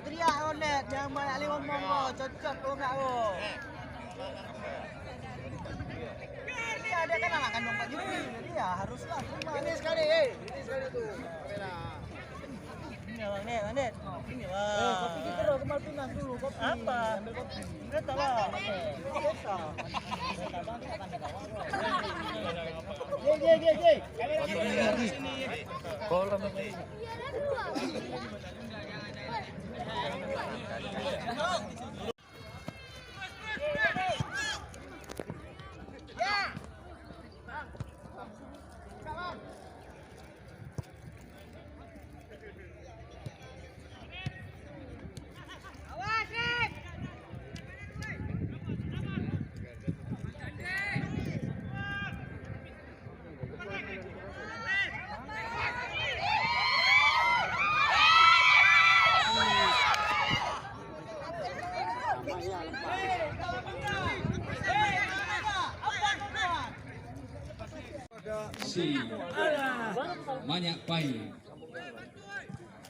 Teriak oleh jangan banyak lewat ngomong, cocok lo enggak lo. Dia kan anak kandung Pak Juki, jadi ya haruslah terima. Ini sekali tuh. Ini bang, nih, ini bang. Kopi kita loh, kembali pinang dulu kopi. Apa? Ambil kopi. Kita tahu lah. Biasa. Bang, kita akan dikawal. Ye. Kamera sini. Kolam ini. Si Manyak Pai.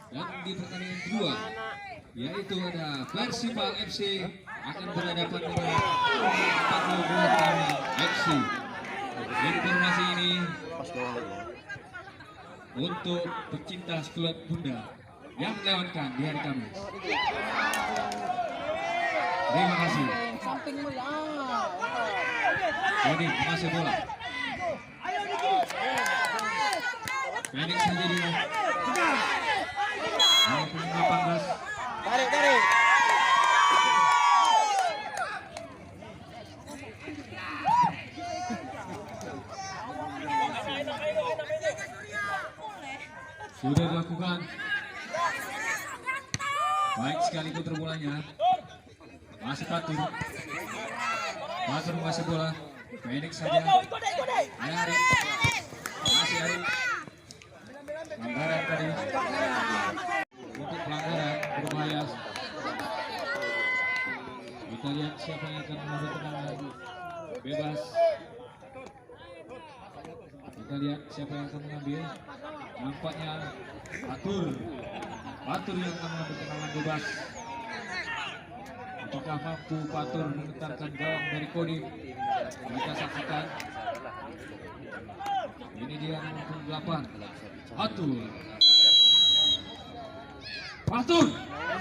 Dan di pertandingan kedua yaitu ada Persipal FC akan berhadapan dengan Paku Buatama FC. Informasi ini untuk pecinta klub Bunda yang melewatkan di hari Kamis. Terima kasih. Jadi masih bola. Pendek saja dia. Tarik. Sudah dilakukan. Baik sekali putar bolanya. Masih Patur. Patur menguasai bola. Pendek saja. Ari. Masih Ari. Pelanggaran tadi. Untuk pelanggaran berbahaya. Kita lihat siapa yang akan mengambil tendangan bebas. Kita lihat siapa yang akan mengambil. Nampaknya Patur yang akan mengambil tendangan bebas. Apakah mampu Patur mengetarkan gawang dari Kodim? Kita saksikan. Ini dia nomor 8. Patur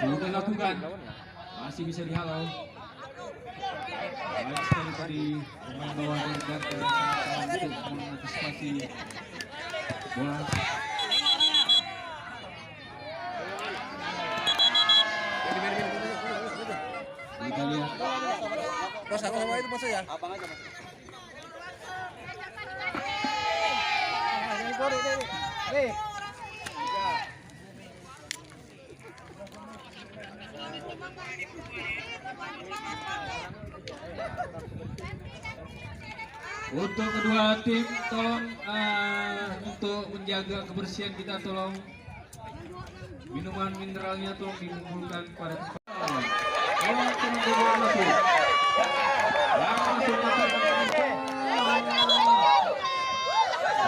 sudah dilakukan, masih bisa dihalau. Baik sekali tadi pemain bawah dan untuk mengantisipasi bola. Kita lihat. Sama itu masuk ya? Abang aja masuk. Untuk kedua tim tolong untuk menjaga kebersihan kita, tolong minuman mineralnya tolong dikumpulkan pada tempat. Tolong teman-teman masuk.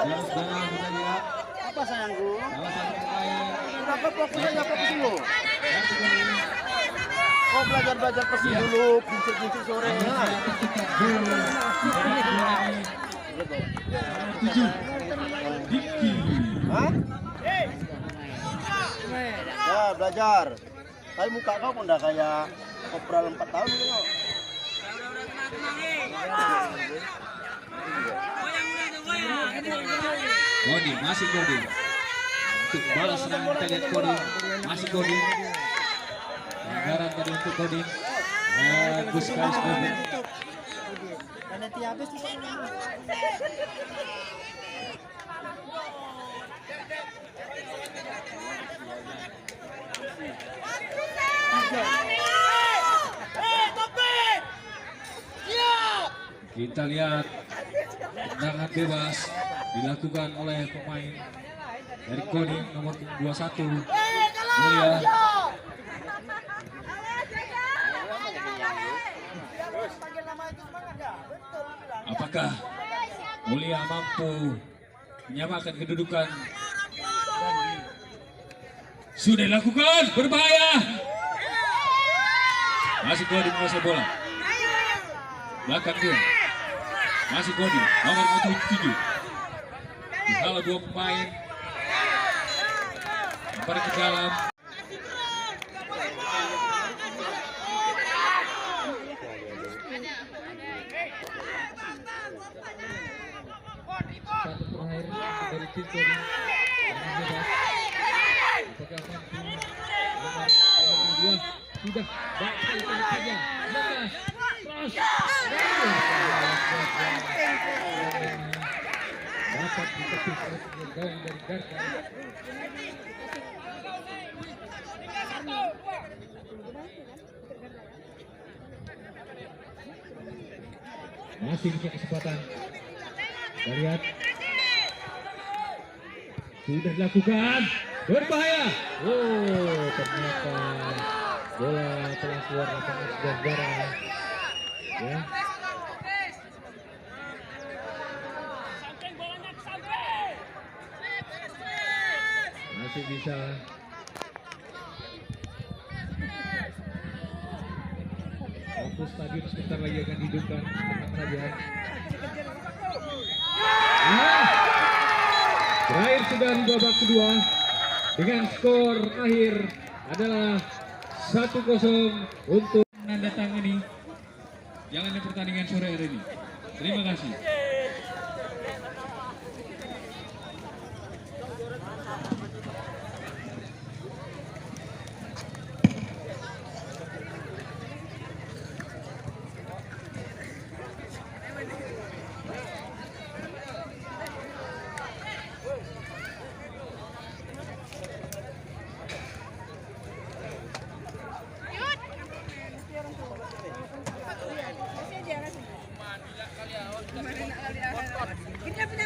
Saudara kita lihat. Apa sayangku? Salah satu pemain. Kenapa fokusnya nyapa ke sini? Oh belajar pesi dulu, bincang sore. Diki. Hah? Ya belajar. Tapi muka kau pun udah kayak kopral 4 tahun gitu. Kodi, masih Kodi. Untuk balas serangan kita lihat Kodi, masih Kodi. Pelanggaran tadi untuk Kodi. Bagus sekali Kodi. Nanti habis di sana. Kita lihat tendangan bebas dilakukan oleh pemain dari Kodi nomor 21 Mulia. Apakah Apakah Mulia mampu menyamakan kedudukan? Sudah dilakukan, berbahaya. Masih Kodi menguasai bola. Belakang dia. Masih Kodi, nomor 7. Dihalau dua pemain. Lempar ke dalam. Satu terakhir dari tim Kodi. Apakah mampu nomor 2 sudah baik saja. Dapat ditepis oleh gawang dari Garka. Masih punya kesempatan. Kita lihat. Sudah dilakukan. Berbahaya. Oh, ternyata bola telah keluar lapangan saudara. Ya. Masih bisa. Waktu stadion sebentar lagi akan dihidupkan. Tenang saja. Terakhir sudah di babak kedua dengan skor akhir adalah 1-0 untuk menandatangani jalannya pertandingan sore hari ini. Terima kasih. Kita punya